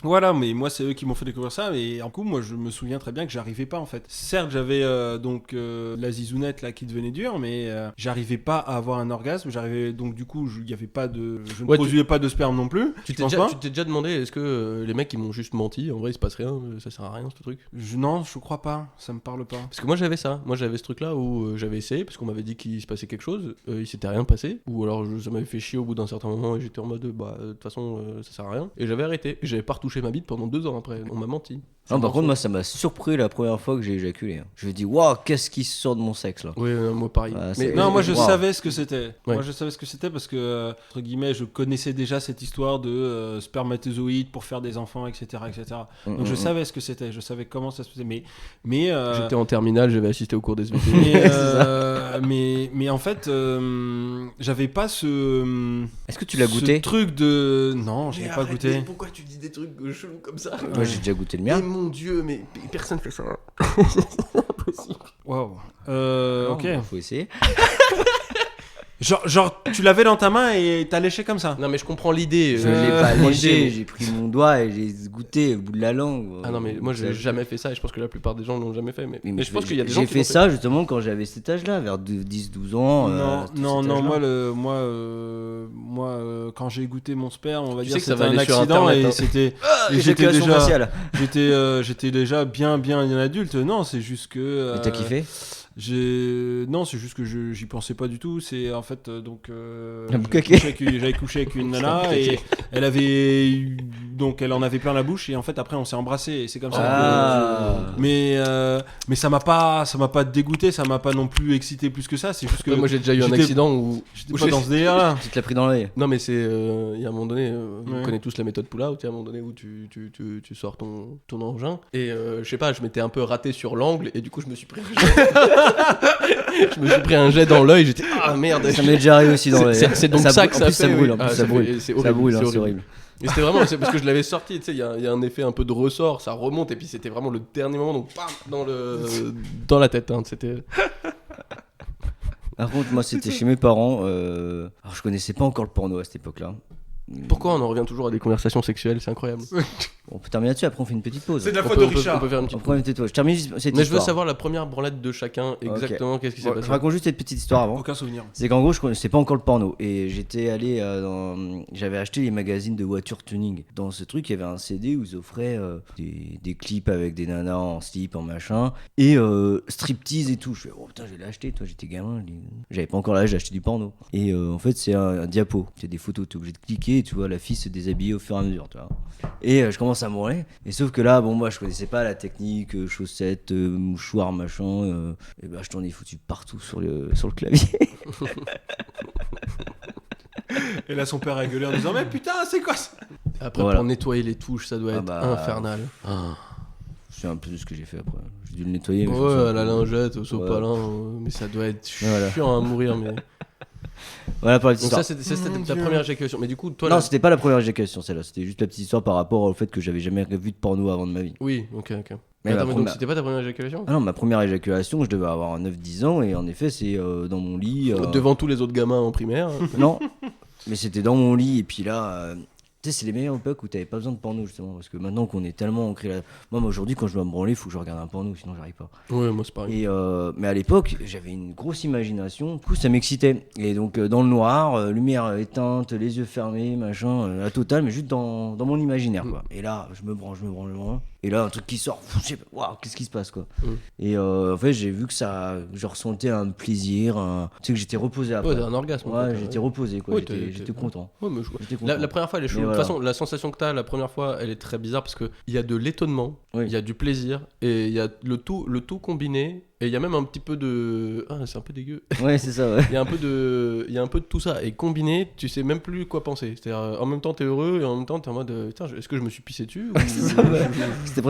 Voilà, mais moi, c'est eux qui m'ont fait découvrir ça. Et en coup, moi, je me souviens très bien que j'arrivais pas, en fait. Certes, j'avais la zizounette là qui devenait dure, mais j'arrivais pas à avoir un orgasme. J'arrivais donc, du coup, il y avait pas de. Je ne produisais pas de sperme non plus. Tu je t'es pense déjà, pas. tu t'es déjà demandé, est-ce que les mecs ils m'ont juste menti? En vrai, il se passe rien, ça sert à rien ce truc. Non, je crois pas. Ça me parle pas. Parce que moi j'avais ça, moi j'avais ce truc là où j'avais essayé parce qu'on m'avait dit qu'il se passait quelque chose, il s'était rien passé, ou alors ça m'avait fait chier au bout d'un certain moment et j'étais en mode bah de toute façon ça sert à rien, et j'avais arrêté, et j'avais pas retouché ma bite pendant 2 ans après, on m'a menti. Non, par contre, moi, ça m'a surpris la première fois que j'ai éjaculé. Je me dis, waouh, qu'est-ce qui sort de mon sexe là? Oui, moi pareil. Ouais, mais, Non, moi je Wow. savais ce que c'était. Ouais. Moi je savais ce que c'était parce que, entre guillemets, je connaissais déjà cette histoire de spermatozoïdes pour faire des enfants, etc. etc. Donc je savais ce que c'était, je savais comment ça se faisait. Mais j'étais en terminale, j'avais assisté au cours des SVT. mais en fait, j'avais pas ce. Est-ce que tu l'as goûté? Ce truc de. Non, je l'ai pas goûté. Pourquoi tu dis des trucs chelous comme ça? Moi, j'ai déjà goûté le Mais mien. mon dieu, mais personne fait ça. Waouh. Ok. Faut essayer. Genre, tu l'avais dans ta main et t'as léché comme ça. Non mais je comprends l'idée. Je l'ai pas moi, léché, j'ai pris mon doigt et j'ai goûté au bout de la langue. Ah non mais moi j'ai jamais fait ça et je pense que la plupart des gens l'ont jamais fait. Mais, Oui, mais je pense qu'il y a des gens j'ai qui fait l'ont ça justement quand j'avais cet âge-là, vers 10-12 ans. Moi, quand j'ai goûté mon sperme, on va Tu dire sais que ça c'était va un aller sur accident Internet, et hein. c'était. et Éjaculation faciale. j'étais déjà bien un adulte. Non, c'est juste que. Et t'as kiffé? Non, c'est juste que j'y pensais pas du tout. C'est en fait J'avais couché avec une nana et elle en avait plein la bouche et en fait après on s'est embrassé et c'est comme ça. Mais ça m'a pas dégoûté, ça m'a pas non plus excité plus que ça. C'est juste que moi j'ai déjà eu un accident où j'étais pas dans ce délire là. Tu te l'as pris dans l'œil. non mais c'est il y a un moment donné vous Ouais. connaissez tous la méthode pull-out, il y a un moment donné où tu sors ton engin et je sais pas, je m'étais un peu raté sur l'angle et du coup je me suis pris un jet dans l'œil, j'étais ah merde. Ça m'est déjà arrivé aussi dans l'œil. C'est donc ça que en ça plus, fait. ça brûle. oui. En plus, Ah, ça brûle. c'est Ça horrible, brûle, c'est c'est horrible. horrible. Et c'était vraiment, c'est parce que je l'avais sorti, tu sais, il y a un effet un peu de ressort, ça remonte, et puis c'était vraiment le dernier moment, donc bam, dans la tête, hein, c'était... Par contre, moi, c'était chez mes parents. Alors, je connaissais pas encore le porno à cette époque-là. Pourquoi on en revient toujours à des conversations sexuelles, c'est incroyable. On peut terminer là-dessus, après on fait une petite pause. C'est de la On faute peut- de on peut- Richard. on peut faire une petite On prend une petite pause. Je termine juste cette Mais je veux histoire. savoir la première branlette de chacun, exactement, qu'est-ce qui s'est Je passé. raconte juste cette petite histoire avant. Aucun souvenir. C'est qu'en gros, je connaissais pas encore le porno. Et j'étais allé j'avais acheté les magazines de voiture tuning. Dans ce truc, il y avait un CD où ils offraient des clips avec des nanas en slip, en machin. Et striptease et tout. Je fais, oh putain, je vais l'acheter. Toi, j'étais gamin. J'avais pas encore l'âge d'acheter du porno. Et en fait, c'est un diapo. C'est des photos. T'es obligé de cliquer. Et tu vois la fille se déshabiller au fur et à mesure. Tu vois. Et je commence à mourir. Et sauf que là, bon, moi, je connaissais pas la technique, chaussettes, mouchoirs, machin. Et ben, je t'en ai foutu partout sur le clavier. Et là son père a gueulé en disant mais putain c'est quoi ça? Après, Voilà. pour nettoyer les touches, ça doit Ah être bah, infernal. Je sais un peu de ce que j'ai fait après. J'ai dû le nettoyer. Mais je me Ouais, souviens la plus. lingette, au sopalin, Ouais. mais ça doit être Voilà. chiant à mourir. Mais... Voilà pour la petite Donc histoire. c'était Mon ta Dieu. première éjaculation. Mais du coup, toi, Non, là... c'était pas la première éjaculation celle-là. C'était juste la petite histoire par rapport au fait que j'avais jamais vu de porno avant de ma vie. Oui, ok. Mais Attends, ma mais donc première- c'était pas ta première éjaculation Ah non, ma première éjaculation, je devais avoir 9-10 ans et en effet, c'est dans mon lit. Devant tous les autres gamins en primaire. Non, mais c'était dans mon lit et puis là, tu sais, c'est les meilleures époques où t'avais pas besoin de porno justement parce que maintenant qu'on est tellement ancré là. Moi aujourd'hui, quand je dois me branler, il faut que je regarde un porno, sinon j'arrive pas. Ouais, moi c'est pareil. Et mais à l'époque, j'avais une grosse imagination, du coup ça m'excitait. Et donc dans le noir, lumière éteinte, les yeux fermés, machin, la totale, mais juste dans mon imaginaire quoi. Et là, je me branle. Et là, un truc qui sort, je sais pas, waouh, qu'est-ce qui se passe quoi. Et en fait, j'ai vu que je ressentais un plaisir, tu sais que j'étais reposé après. Ouais, t'as un orgasme. en Ouais, fait, j'étais reposé quoi, Ouais, j'étais content. Ouais, mais J'étais content. la première fois, elle est chaude. Mais De toute voilà. façon, la sensation que t'as la première fois, elle est très bizarre parce qu'il y a de l'étonnement, il Oui. y a du plaisir et il y a le tout combiné. Et il y a même un petit peu de. Ah, c'est un peu dégueu. Ouais, c'est ça, ouais. Il y a un peu de tout ça. Et combiné, tu sais même plus quoi penser. C'est-à-dire, en même temps, t'es heureux et en même temps, t'es en mode. Putain, est-ce que je me suis pissé dessus ou...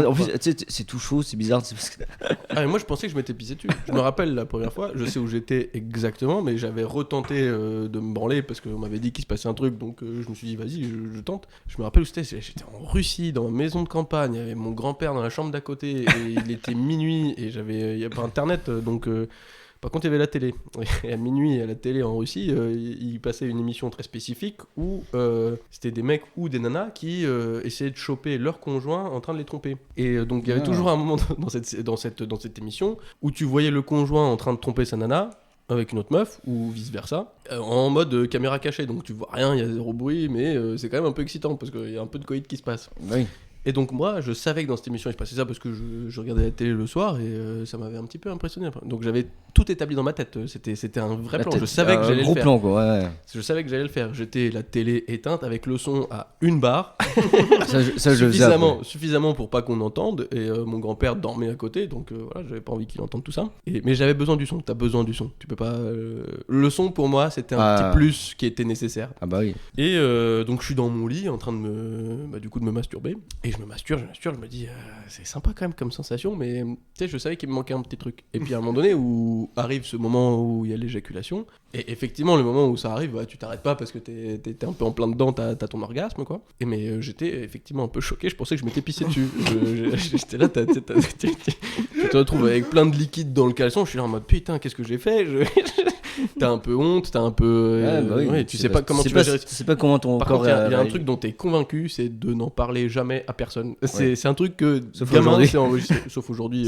En plus, tu sais, c'est tout chaud, c'est bizarre. Parce que... Ah, mais moi, je pensais que je m'étais pissé dessus. Je me rappelle la première fois, je sais où j'étais exactement, mais j'avais retenté de me branler parce qu'on m'avait dit qu'il se passait un truc, donc je me suis dit, vas-y, je tente. Je me rappelle où c'était. J'étais en Russie, dans ma maison de campagne. Il y avait mon grand-père dans la chambre d'à côté et il était minuit et il y avait pas internet, donc. Par contre, il y avait la télé. Et à minuit, à la télé en Russie, il passait une émission très spécifique où c'était des mecs ou des nanas qui essayaient de choper leur conjoint en train de les tromper. Et donc, il y avait toujours un moment dans cette émission où tu voyais le conjoint en train de tromper sa nana avec une autre meuf ou vice versa en mode caméra cachée. Donc, tu vois rien, il y a zéro bruit, mais c'est quand même un peu excitant parce qu'il y a un peu de coït qui se passe. Oui. Et donc moi, je savais que dans cette émission, il se passait ça parce que je regardais la télé le soir et ça m'avait un petit peu impressionné. Donc j'avais tout établi dans ma tête. C'était un vrai plan. Je savais que j'allais le gros faire. plan, quoi, ouais. Je savais que j'allais le faire. J'étais la télé éteinte avec le son à une barre. Ça, je le faisais après. Suffisamment pour pas qu'on entende. Et mon grand-père dormait à côté. Donc voilà, j'avais pas envie qu'il entende tout ça. Mais j'avais besoin du son. T'as besoin du son. Tu peux pas... Le son, pour moi, c'était un petit plus qui était nécessaire. Ah bah oui. Et donc je suis dans mon lit en train de me masturber. Et je me masturbe, je me dis, c'est sympa quand même comme sensation, mais tu sais, je savais qu'il me manquait un petit truc. Et puis à un moment donné où arrive ce moment où il y a l'éjaculation, et effectivement, le moment où ça arrive, bah, tu t'arrêtes pas parce que t'es un peu en plein dedans, t'as ton orgasme, quoi. Mais j'étais effectivement un peu choqué, je pensais que je m'étais pissé dessus. J'étais là, tu te retrouves avec plein de liquide dans le caleçon, je suis là en mode putain, qu'est-ce que j'ai fait. T'as un peu honte, t'as un peu. Tu sais pas comment tu vas gérer. Tu sais pas comment ton Par corps contre, il y a un truc dont t'es convaincu, c'est de n'en parler jamais à personne. C'est un truc que Sauf gamin aujourd'hui. c'est enregistré, sauf aujourd'hui,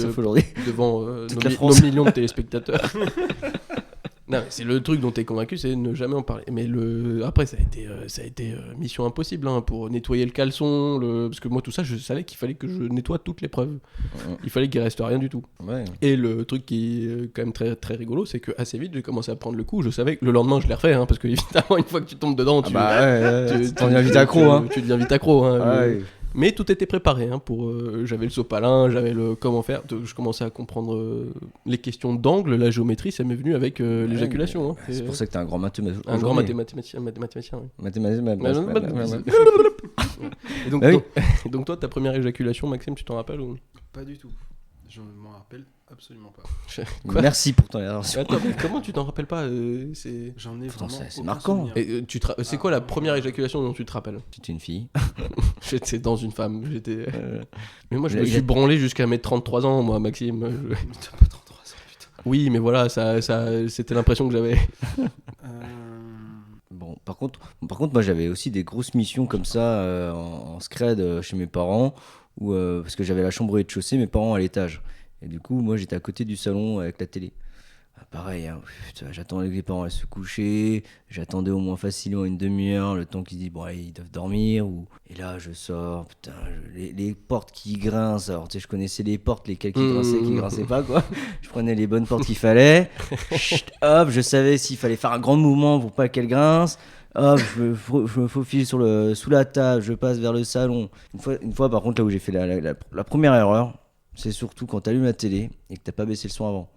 devant Toute la nos France. millions de téléspectateurs. Non, mais c'est le truc dont t'es convaincu, c'est de ne jamais en parler. Mais après, ça a été mission impossible hein, pour nettoyer le caleçon, parce que moi tout ça, je savais qu'il fallait que je nettoie toutes les preuves. Il fallait qu'il reste rien du tout. Ouais. Et le truc qui est quand même très très rigolo, c'est que assez vite j'ai commencé à prendre le coup. Je savais que le lendemain je l'ai refait, hein, parce que évidemment une fois que tu tombes dedans, tu t'en deviens vite accro, hein. Tu deviens vite accro. Hein, Ouais. Mais tout était préparé hein, pour. J'avais le sopalin, j'avais le comment faire. Je commençais à comprendre les questions d'angle, la géométrie, ça m'est venu avec l'éjaculation. Hein. C'est pour ça que t'es un grand mathématicien. Un grand mathématicien. Oui. Et donc, donc toi, ta première éjaculation, Maxime, tu t'en rappelles ou... Pas du tout. Je m'en rappelle absolument pas. Quoi Merci pour ton intervention. Attends, mais comment tu t'en rappelles pas J'en ai Pourtant, vraiment c'est aucun marquant. souvenir. Et, c'est quoi la première éjaculation dont tu te rappelles? C'était une fille. J'étais dans une femme. Euh, Mais moi, je il me a- suis branlé jusqu'à mes 33 ans, moi, Maxime. Mais t'as pas 33 ans, putain. Oui, mais voilà, c'était l'impression que j'avais. Bon, par contre, moi j'avais aussi des grosses missions comme ça en scred chez mes parents, parce que j'avais la chambre au rez-de-chaussée, mes parents à l'étage. Et du coup, moi j'étais à côté du salon avec la télé. Pareil, hein, putain, j'attendais que les parents allaient se coucher, j'attendais au moins facilement une demi-heure, le temps qu'ils disent bon, allez, ils doivent dormir. Et là, je sors, putain, les portes qui grincent. Alors, tu sais, je connaissais les portes, lesquelles qui grinçaient, qui grinçaient pas, quoi. Je prenais les bonnes portes qu'il fallait. Chut, hop, je savais s'il fallait faire un grand mouvement pour pas qu'elles grincent. Hop, je me faufile sous la table, je passe vers le salon. Une fois par contre, là où j'ai fait la première erreur, c'est surtout quand tu allumes la télé et que t'as pas baissé le son avant.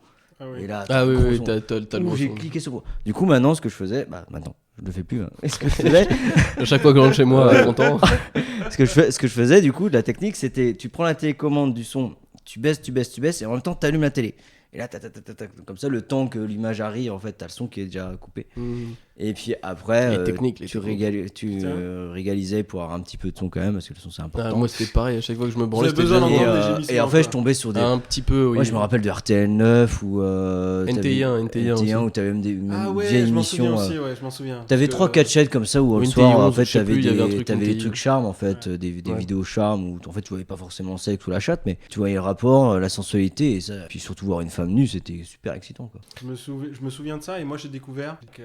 Ah oui. Et là, Ah oui, oui, son. t'as le gros J'ai son. cliqué sur. Du coup, maintenant, ce que je faisais, maintenant, je le fais plus. Hein. Ce que je faisais, À chaque fois que je rentre chez moi à 30 ans. ce que je faisais, du coup, la technique, c'était, tu prends la télécommande du son, tu baisses, et en même temps, tu allumes la télé. Et là, comme ça, le temps que l'image arrive, en fait, t'as le son qui est déjà coupé. Et puis après, Les techniques, tu régalisais pour avoir un petit peu de son quand même, parce que le son c'est important. Moi, c'était pareil. À chaque fois que je me branlais, Vous c'était avez besoin déjà d'entendre des Et gémissements, en fait, je quoi. tombais sur des. un petit peu. Oui. Moi, je me rappelle de RTL 9 ou. NT1 aussi. où t'avais même des Ah ouais, vieilles je m'en émissions. souviens aussi, ouais, je m'en souviens. T'avais Parce 3-4 chaînes comme ça où le NT11, soir, en je fait, sais plus, il y avait un truc t'avais des NT11. trucs charmes, en fait, des Ouais. vidéos charmes où en fait, tu voyais pas forcément le sexe ou la chatte, mais tu voyais le rapport, la sensualité, et ça. Puis surtout voir une femme nue, c'était super excitant, quoi. Je me souviens de ça et moi j'ai découvert avec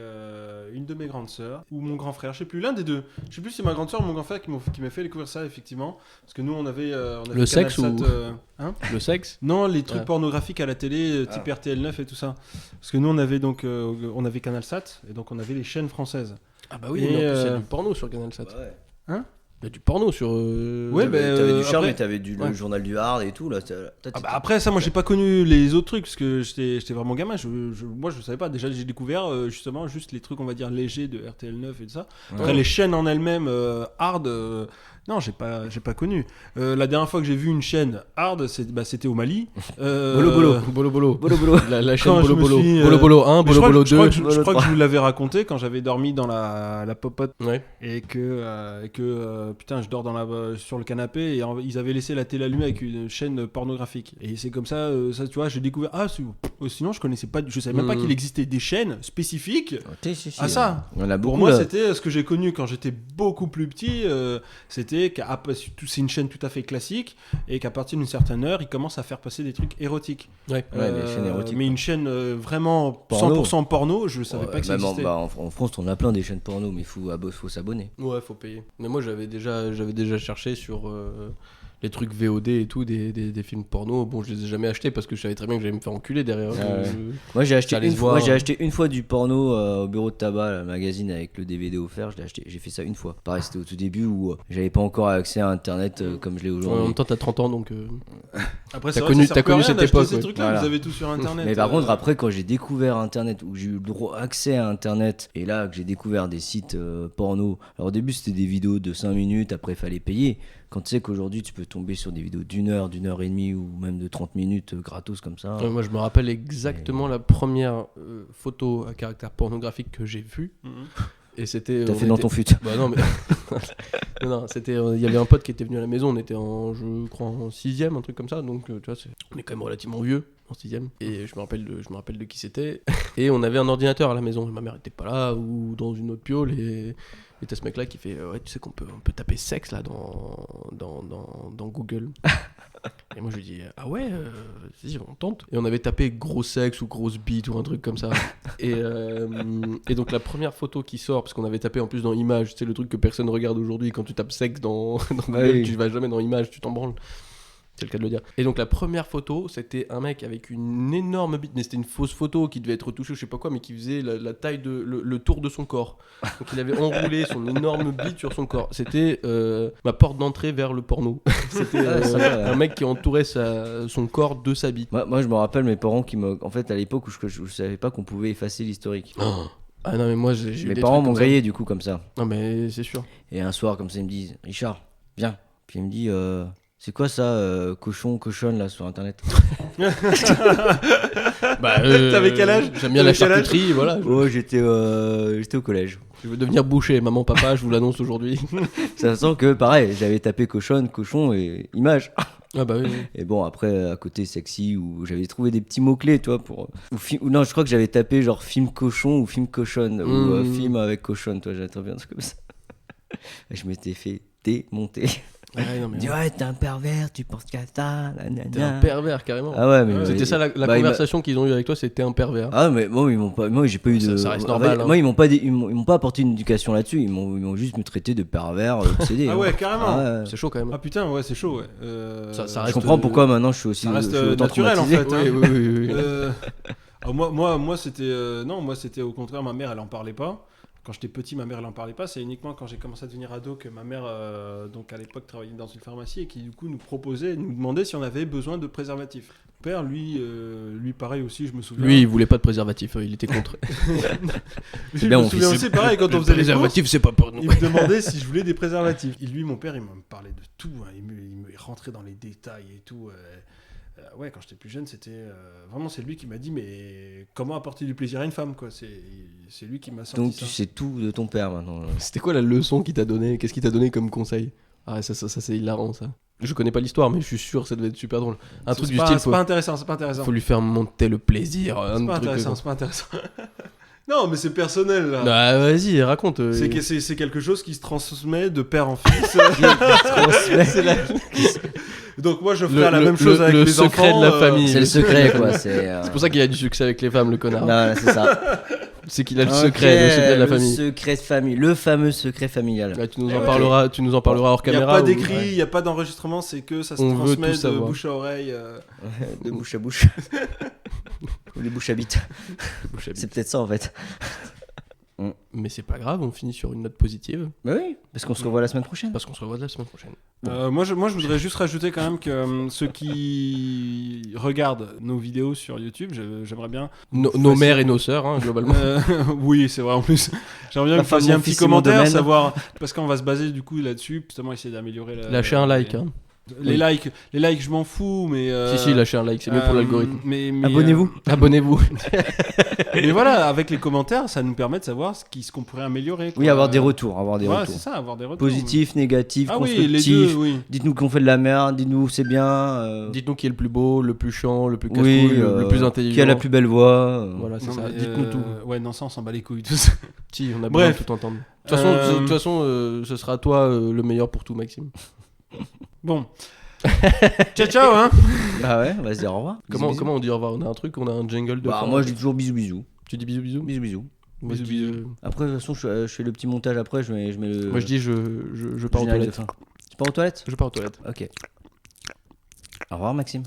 une de mes grandes sœurs ou mon grand frère, je sais plus, l'un des deux. Je sais plus si c'est ma grande sœur ou mon grand frère qui m'a fait découvrir ça effectivement. Parce que nous on avait Le sexe Canalsat, ou- hein Le sexe. non, les trucs Ah. pornographiques à la télé, type RTL 9 et tout ça. Parce que nous on avait donc on avait Canalsat et donc on avait les chaînes françaises. Ah bah oui, Et, mais en plus, il y a euh, du porno sur Canalsat. Hein Il y a du porno sur. Ouais, bah, T'avais du charme, après- mais t'avais le Ouais. journal du hard et tout, là. Ah bah après ça moi j'ai pas connu les autres trucs parce que j'étais vraiment gamin, moi je savais pas, déjà j'ai découvert justement juste les trucs on va dire légers de RTL 9 et tout ça. Après les chaînes en elles-mêmes hard non j'ai pas connu. La dernière fois que j'ai vu une chaîne hard c'était au Mali. Bolo Bolo. Bolo Bolo. Bolo Bolo. La chaîne Quand je Bolo me Bolo. suis, Bolo Bolo 1, Mais Bolo Bolo 2. je crois que je vous l'avais raconté quand j'avais dormi dans la popote Ouais. et que putain je dors sur le canapé et ils avaient laissé la télé allumée avec une chaîne pornographique et c'est comme ça tu vois j'ai découvert sinon je connaissais pas je savais même pas qu'il existait des chaînes spécifiques à ça. On a Pour beaucoup, moi là. c'était ce que j'ai connu quand j'étais beaucoup plus petit c'était c'est une chaîne tout à fait classique et qu'à partir d'une certaine heure ils commencent à faire passer des trucs érotiques. Ouais. Ouais, les chaînes érotiques, mais une chaîne vraiment Porno. 100% porno je savais pas que ça Même existait. en France, on a plein des chaînes porno, mais faut s'abonner. Ouais, faut payer. Mais moi, j'avais déjà cherché sur les trucs VOD et tout, des films porno. Bon, je les ai jamais achetés parce que je savais très bien que j'allais me faire enculer derrière. Ah ouais. Je- Moi, j'ai acheté, Ça allait se voir. j'ai acheté une fois du porno au bureau de tabac, le magazine avec le DVD offert. J'ai fait ça une fois. Pareil, c'était au tout début où j'avais pas encore accès à Internet comme je l'ai Ouais, en aujourd'hui. même temps, t'as 30 ans donc. Après, T'as c'est vrai connu- que ça sert t'as plus à connu rien cette d'acheter époque, ces ouais. trucs-là, Voilà. vous avez tout sur internet. Mais par contre, après, quand j'ai découvert Internet, où j'ai eu le droit accès à Internet, et là que j'ai découvert des sites porno. Alors au début, c'était des vidéos de 5 minutes, après, il fallait payer. Quand tu sais qu'aujourd'hui, tu peux tomber sur des vidéos d'une heure et demie, ou même de 30 minutes gratos comme ça. Moi, je me rappelle exactement la première photo à caractère pornographique que j'ai vue. Mhm. Et c'était. T'as on fait dans était- ton fut. Bah non, mais. non, c'était. Il y avait un pote qui était venu à la maison, on était je crois, en 6ème, un truc comme ça. Donc, tu vois, on est quand même relativement vieux, en 6ème. Et je me rappelle de qui c'était. Et on avait un ordinateur à la maison. Et ma mère était pas là, ou dans une autre piole. Et t'as ce mec-là qui fait ouais, tu sais qu'on peut taper sexe là dans Google. Et moi je lui dis ah ouais, si on tente. Et on avait tapé gros sexe ou grosse bite ou un truc comme ça. Et donc la première photo qui sort, parce qu'on avait tapé en plus dans images, c'est le truc que personne regarde aujourd'hui. Quand tu tapes sexe dans Google, Oui. tu vas jamais dans images, tu t'en branles. C'est le cas de le dire. Et donc la première photo, c'était un mec avec une énorme bite, mais c'était une fausse photo qui devait être retouchée, je sais pas quoi, mais qui faisait la taille de le tour de son corps. Donc il avait enroulé son énorme bite sur son corps. C'était ma porte d'entrée vers le porno. C'était un mec qui entourait son corps de sa bite. Moi, je me rappelle mes parents en fait, à l'époque où je savais pas qu'on pouvait effacer l'historique. Ah non mais moi j'ai eu Mes des parents trucs m'ont comme ça. grillé du coup comme ça. Non mais c'est sûr. Et un soir comme ça, ils me disent Richard, viens. Puis il me dit c'est quoi ça, cochonne là sur internet? Bah, T'avais quel âge? J'aime bien la T'avais quel âge charcuterie, voilà. Oh, j'étais au collège. Je veux devenir boucher, maman, papa, je vous l'annonce aujourd'hui. Ça sent que pareil, j'avais tapé cochonne, cochon et image. Ah bah oui. Et bon, après, à côté sexy, où j'avais trouvé des petits mots-clés, toi, ou non, je crois que j'avais tapé genre film cochon ou film cochonne, ou film avec cochonne, toi, j'avais trouvé un truc comme ça. Et je m'étais fait démonter. Ouais, non, mais Il dit, ouais, t'es un pervers, tu penses qu'à ça, t'es un pervers carrément. Ah ouais, mais. C'était ça la bah, conversation qu'ils ont eue avec toi, c'était un pervers. Ah, mais moi, j'ai pas eu de. Ça reste En fait, normal, hein. Moi, ils m'ont pas apporté une éducation là-dessus, ils m'ont juste me traité de pervers, obsédé. Ah ouais, carrément. Ah ouais. C'est chaud quand même. Ah putain, ouais, c'est chaud, ouais. Ça Je reste, comprends pourquoi maintenant je suis aussi ça reste, je suis autant naturel, en traumatisé. fait. Oui, oui, oui, oui. Moi c'était non, moi c'était au contraire, ma mère elle en parlait pas. Quand j'étais petit, ma mère elle en parlait pas. C'est uniquement quand j'ai commencé à devenir ado que ma mère, donc à l'époque travaillait dans une pharmacie et qui du coup nous demandait si on avait besoin de préservatifs. Mon père, lui pareil aussi, je me souviens. Lui, il voulait pas de préservatif, il était contre. je bien, me mon souviens fils. aussi pareil quand on Le faisait les courses. préservatif, c'est pas pour nous. Il me demandait si je voulais des préservatifs. Et lui, mon père, il me parlait de tout. Hein. Il me rentrait dans les détails et tout. Ouais, quand j'étais plus jeune, c'était vraiment c'est lui qui m'a dit mais comment apporter du plaisir à une femme quoi. C'est lui qui m'a sorti Donc ça. tu sais tout de ton père maintenant. C'était quoi la leçon qu'il t'a donné? Qu'est-ce qu'il t'a donné comme conseil? Ah, ça c'est hilarant, ça. Je connais pas l'histoire, mais je suis sûr que ça devait être super drôle. Un truc du style, C'est pas intéressant, c'est pas intéressant. faut lui faire monter le plaisir. C'est pas intéressant, c'est pas intéressant. Non, mais c'est personnel là. Bah, vas-y, raconte. C'est quelque chose qui se transmet de père en fils. Donc moi je ferai la même chose avec les enfants. Le secret de la famille. C'est le secret quoi. C'est pour ça qu'il a du succès avec les femmes, le connard. Non, c'est ça. C'est qu'il a le secret de la famille. Le secret de famille, le fameux secret familial. Ouais, tu nous en parleras hors Il n'y a caméra. pas d'écrit, il n'y a pas d'enregistrement, c'est que ça se On veut transmet tout de savoir. bouche à oreille. De bouche à bouche. Ou les bouches à bite. C'est peut-être ça en fait. Mais c'est pas grave, on finit sur une note positive. Bah oui, parce qu'on se revoit la semaine prochaine. Parce qu'on se revoit la semaine prochaine. Moi, je voudrais juste rajouter quand même que ceux qui regardent nos vidéos sur YouTube, j'aimerais bien. Nos mères et nos sœurs, hein, globalement. Oui, c'est vrai en plus. J'aimerais bien que vous fassiez un petit commentaire, savoir. Parce qu'on va se baser du coup là-dessus, justement essayer d'améliorer la. Lâchez un like. Hein. Les likes, je m'en fous, mais. Si, lâchez un like, c'est mieux pour l'algorithme. Mais, Abonnez-vous. Abonnez-vous. Mais voilà, avec les commentaires, ça nous permet de savoir ce qu'on pourrait améliorer. Quoi. Oui, avoir des retours. Ouais, c'est ça, avoir des retours. Positifs, négatifs, Ah oui, constructifs. les deux, oui. Dites-nous qu'on fait de la merde, dites-nous c'est bien. Dites-nous qui est le plus beau, le plus chiant, le plus casse-couille, le plus intelligent. Qui a la plus belle voix. Voilà, c'est Non, ça. mais, Dites-nous tout. Ouais, non, ça, on s'en bat les couilles, tout ça. Si, on a besoin Bref. de tout entendre. De toute façon, ce sera toi le meilleur pour tout, Maxime. Bon. Ciao, ciao, hein. Bah ouais, on va se dire au revoir. Comment Bisous, bisous. on dit au revoir? On a un truc, on a un jingle de Bah fin. moi je dis toujours bisous bisous. Tu dis bisous bisous? Bisous bisous. Moi, je Bisous, dis, bisous. Après de toute façon je fais le petit montage après, je mets le. moi je dis je pars aux générique de toilettes. fin. Tu pars aux toilettes? Je pars aux toilettes. Ok. Au revoir Maxime.